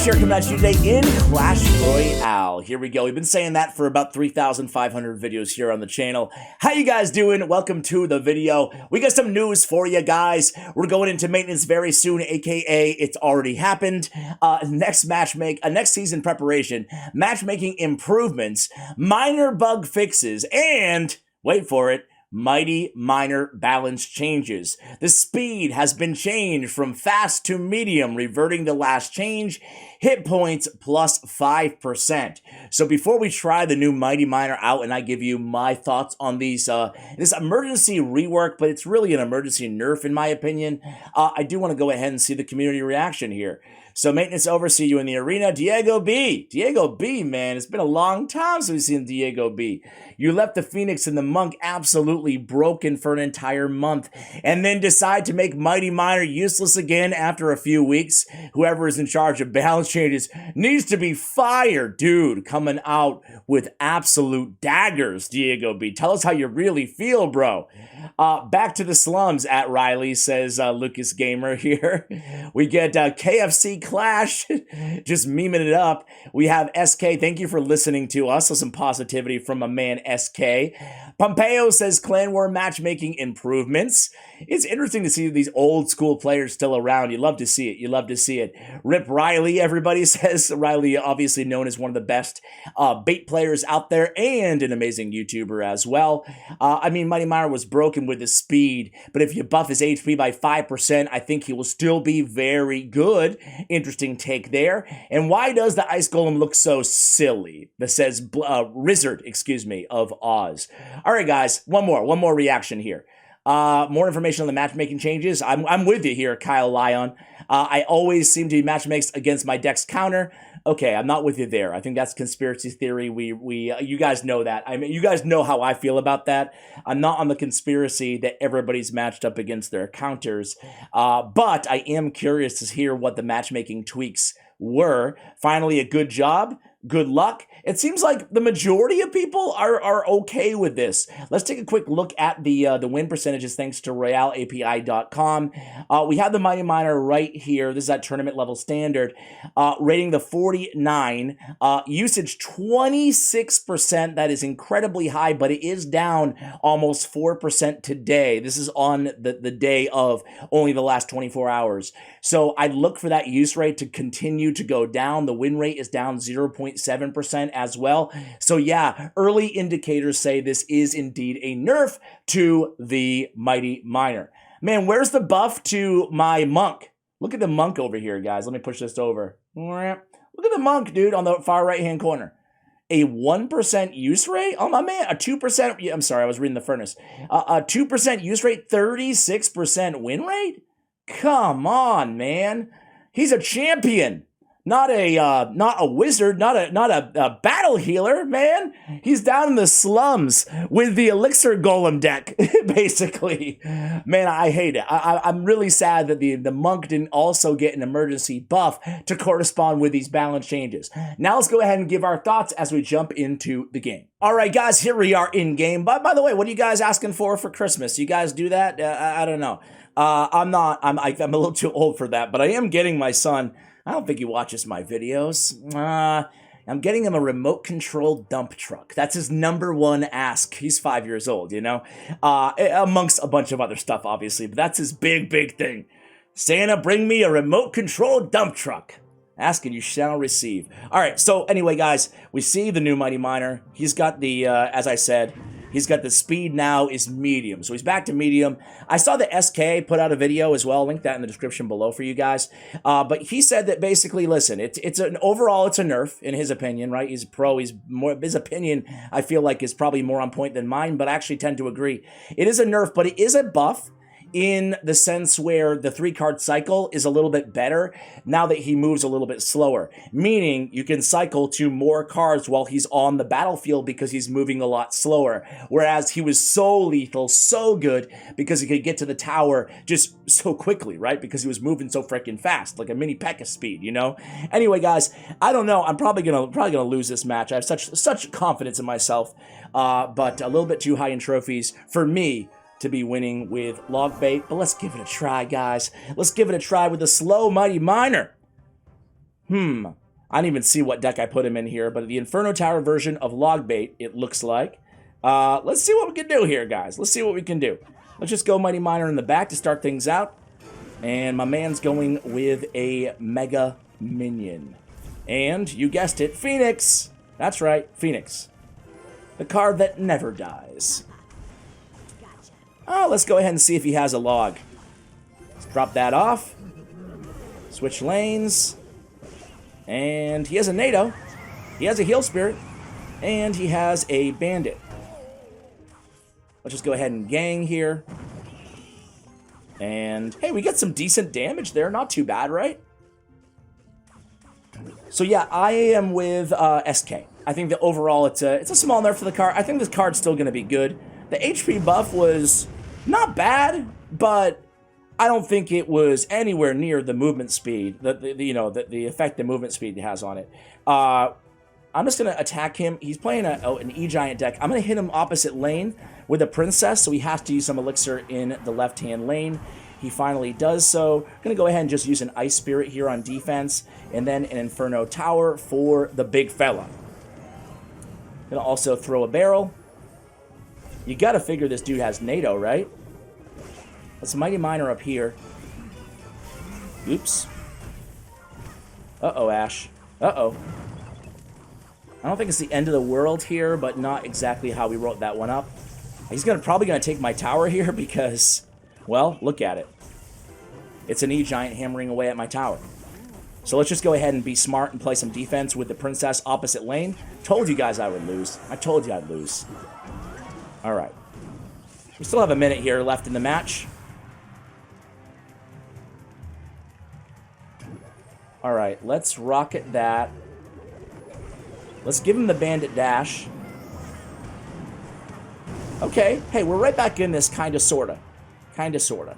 Clash here coming at you today in Clash Royale. Here we go. We've been saying that for about 3,500 videos here on the channel. How you guys doing? Welcome to the video. We got some news for you guys. We're going into maintenance very soon, aka it's already happened. Next season preparation, matchmaking improvements, minor bug fixes, and wait for it, mighty minor balance changes. The speed has been changed from fast to medium, reverting to last change. Hit points plus 5%. So before we try the new mighty minor out and I give you my thoughts on these, this emergency rework, but it's really an emergency nerf in my opinion, I do want to go ahead and see the community reaction here. So maintenance over, see you in the arena. Diego B. Diego B, man. It's been a long time since we've seen Diego B. You left the Phoenix and the Monk absolutely broken for an entire month and then decide to make Mighty Minor useless again after a few weeks. Whoever is in charge of balance changes needs to be fired. Dude, coming out with absolute daggers, Diego B. Tell us how you really feel, bro. Back to the slums at Riley, says Lucas Gamer here. We get KFC Clash, just memeing it up. We have SK, thank you for listening to us. So some positivity from a man SK. Pompeo says Clan War matchmaking improvements. It's interesting to see these old school players still around. You love to see it. You love to see it. Rip Riley, everybody says. Riley, obviously known as one of the best bait players out there and an amazing YouTuber as well. I mean, Mighty Minor was broken with his speed, but if you buff his HP by 5%, I think he will still be very good. Interesting take there. And why does the Ice Golem look so silly? That says Rizzard, excuse me, of Oz. All right, guys, one more reaction here. More information on the matchmaking changes. I'm with you here, Kyle Lyon. I always seem to be matchmakes against my deck's counter. Okay, I'm not with you there. I think that's conspiracy theory. You guys know that. I mean, you guys know how I feel about that. I'm not on the conspiracy that everybody's matched up against their counters. But I am curious to hear what the matchmaking tweaks were. Finally, a good job. Good luck. It seems like the majority of people are okay with this. Let's take a quick look at the win percentages thanks to RoyaleAPI.com. We have the Mighty Minor right here. This is at tournament level standard. Rating the 49. Usage 26%. That is incredibly high, but it is down almost 4% today. This is on the day of only the last 24 hours. So I look for that use rate to continue to go down. The win rate is down 0.7% as well. So yeah, early indicators say this is indeed a nerf to the Mighty Minor. Man, where's the buff to my Monk? Look at the Monk over here, guys. Let me push this over. Look at the Monk, dude, on the far right-hand corner. A 1% use rate? Oh, my man. A 2%. I'm sorry, I was reading the furnace. A 2% use rate, 36% win rate? Come on, man. He's a champion. Not a wizard, not a battle healer, man. He's down in the slums with the Elixir Golem deck, basically. Man, I hate it. I'm really sad that the Monk didn't also get an emergency buff to correspond with these balance changes. Now let's go ahead and give our thoughts as we jump into the game. All right, guys, here we are in game. But by the way, what are you guys asking for Christmas? You guys do that? I don't know. I'm a little too old for that, but I am getting my son. I don't think he watches my videos. I'm getting him a remote-controlled dump truck. That's his #1 ask. He's 5 years old, you know? Amongst a bunch of other stuff, obviously, but that's his big thing. Santa, bring me a remote-controlled dump truck. Ask and you shall receive. All right, so anyway, guys, we see the new Mighty Minor. He's got the, as I said, he's got the speed now is medium. So he's back to medium. I saw the SK put out a video as well. Link that in the description below for you guys. But he said that basically, listen, overall it's a nerf in his opinion, right? He's a pro. His opinion, I feel like, is probably more on point than mine, but I actually tend to agree. It is a nerf, but it is a buff in the sense where the 3-card cycle is a little bit better now that he moves a little bit slower, meaning you can cycle to more cards while he's on the battlefield because he's moving a lot slower, whereas he was so lethal, so good because he could get to the tower just so quickly, right? Because he was moving so freaking fast, like a mini P.E.K.K.A speed, you know? Anyway, guys, I don't know. I'm probably gonna lose this match. I have such confidence in myself, but a little bit too high in trophies for me to be winning with log bait, but let's give it a try, guys. Let's give it a try with the slow Mighty Minor. I didn't even see what deck I put him in here, but the Inferno Tower version of Logbait, it looks like. Let's see what we can do here, guys. Let's see what we can do. Let's just go Mighty Miner in the back to start things out. And my man's going with a Mega Minion. And, you guessed it, Phoenix! That's right, Phoenix. The card that never dies. Oh, let's go ahead and see if he has a log. Let's drop that off. Switch lanes. And he has a NATO. He has a Heal Spirit. And he has a Bandit. Let's just go ahead and gang here. And, hey, we get some decent damage there. Not too bad, right? So, yeah, I am with SK. I think that overall it's a small nerf for the card. I think this card's still going to be good. The HP buff was not bad, but I don't think it was anywhere near the movement speed, the effect the movement speed has on it. I'm just going to attack him. He's playing an E-Giant deck. I'm going to hit him opposite lane with a Princess, so he has to use some Elixir in the left-hand lane. He finally does so. I'm going to go ahead and just use an Ice Spirit here on defense, and then an Inferno Tower for the big fella. Going to also throw a barrel. You got to figure this dude has NATO, right? Let's Mighty Miner up here. Oops. Uh-oh, Ash. Uh-oh. I don't think it's the end of the world here, but not exactly how we wrote that one up. He's probably going to take my tower here because, well, look at it. It's an E-Giant hammering away at my tower. So let's just go ahead and be smart and play some defense with the Princess opposite lane. Told you guys I would lose. I told you I'd lose. All right. We still have a minute here left in the match. All right, let's rocket that. Let's give him the Bandit Dash. Okay, hey, we're right back in this, kinda, sorta. Kinda, sorta.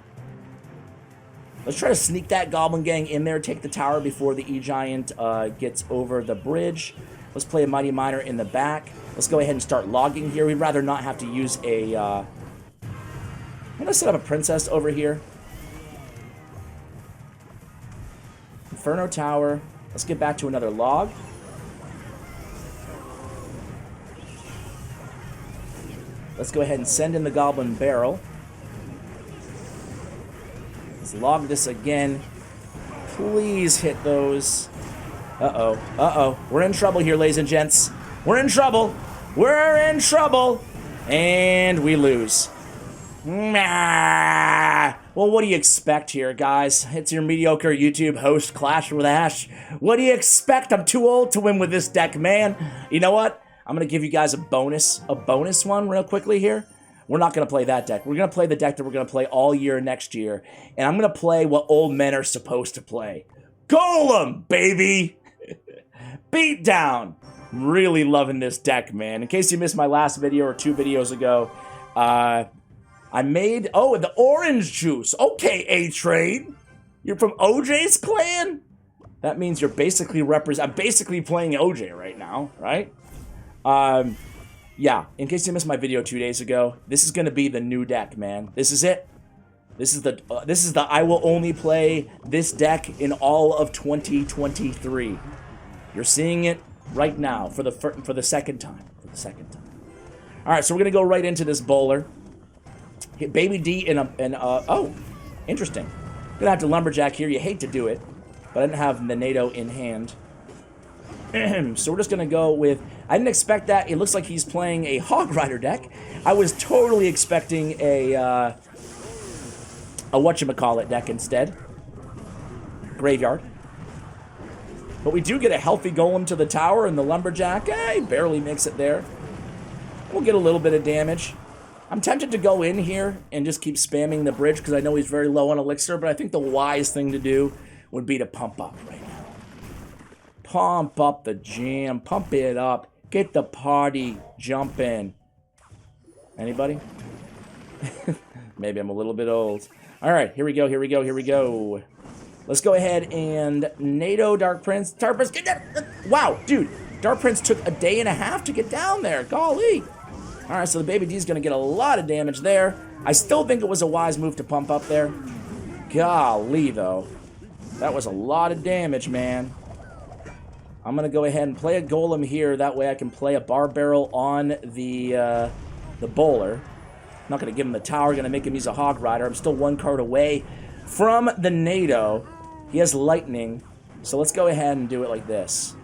Let's try to sneak that Goblin Gang in there, take the tower before the E-Giant gets over the bridge. Let's play a Mighty Miner in the back. Let's go ahead and start logging here. We'd rather not have to use a... I'm going to set up a Princess over here. Inferno Tower. Let's get back to another log. Let's go ahead and send in the Goblin Barrel. Let's log this again. Please hit those. Uh-oh. Uh-oh. We're in trouble here, ladies and gents. We're in trouble. We're in trouble. And we lose. Nah. Well, what do you expect here, guys? It's your mediocre YouTube host, Clash with Ash. What do you expect? I'm too old to win with this deck, man. You know what? I'm going to give you guys a bonus one real quickly here. We're not going to play that deck. We're going to play the deck that we're going to play all year next year. And I'm going to play what old men are supposed to play. Golem, baby! Beat down. Really loving this deck, man. In case you missed my last video or 2 videos ago, I made... Oh, the orange juice. Okay, A-Train. You're from OJ's clan? That means you're basically I'm basically playing OJ right now, right? Yeah, in case you missed my video 2 days ago, this is going to be the new deck, man. This is it. This is the I will only play this deck in all of 2023. You're seeing it right now for the second time. All right, so we're going to go right into this bowler. Hit Baby D oh, interesting. Going to have to Lumberjack here. You hate to do it, but I didn't have the NATO in hand. So we're just going to go with... I didn't expect that. It looks like he's playing a Hog Rider deck. I was totally expecting a whatchamacallit deck instead. Graveyard. But we do get a healthy Golem to the tower, and the Lumberjack, he barely makes it there. We'll get a little bit of damage. I'm tempted to go in here and just keep spamming the bridge, because I know he's very low on Elixir, but I think the wise thing to do would be to pump up right now. Pump up the jam. Pump it up. Get the party jumping. Anybody? Maybe I'm a little bit old. All right, here we go, here we go, here we go. Let's go ahead and NATO Dark Prince. Dark Prince, get that. Wow, dude. Dark Prince took a day and a half to get down there. Golly. All right, so the Baby D's going to get a lot of damage there. I still think it was a wise move to pump up there. Golly, though. That was a lot of damage, man. I'm going to go ahead and play a golem here. That way I can play a bar barrel on the bowler. I'm not going to give him the tower. Going to make him use a hog rider. I'm still 1 card away from the NATO. He has lightning. So let's go ahead and do it like this.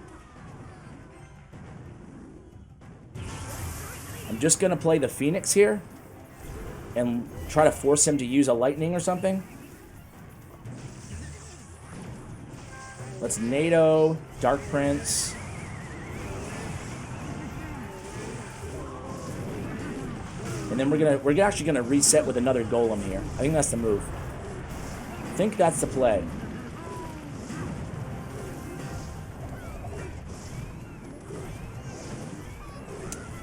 I'm just going to play the Phoenix here and try to force him to use a lightning or something. Let's NATO, Dark Prince. And then we're actually gonna reset with another golem here. I think that's the move. I think that's the play.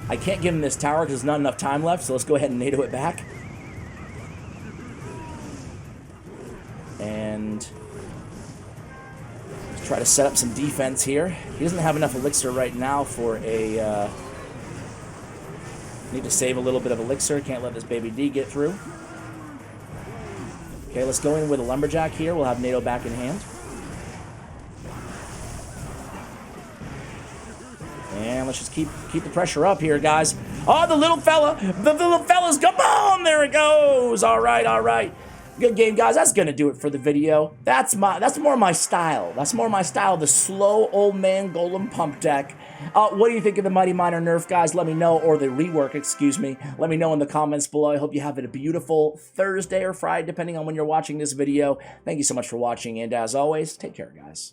I can't give him this tower because there's not enough time left, so let's go ahead and NATO it back. And let's try to set up some defense here. He doesn't have enough elixir right now for a... need to save a little bit of elixir. Can't let this baby D get through. Okay, let's go in with a lumberjack here. We'll have NATO back in hand. And let's just keep the pressure up here, guys. Oh, the little fella! The little fella's come on! There it goes! Alright, alright. Good game, guys. That's gonna do it for the video. That's more my style. That's more my style. The slow old man golem pump deck. What do you think of the Mighty Miner Nerf, guys? Let me know, or the rework, excuse me. Let me know in the comments below. I hope you have a beautiful Thursday or Friday, depending on when you're watching this video. Thank you so much for watching, and as always, take care, guys.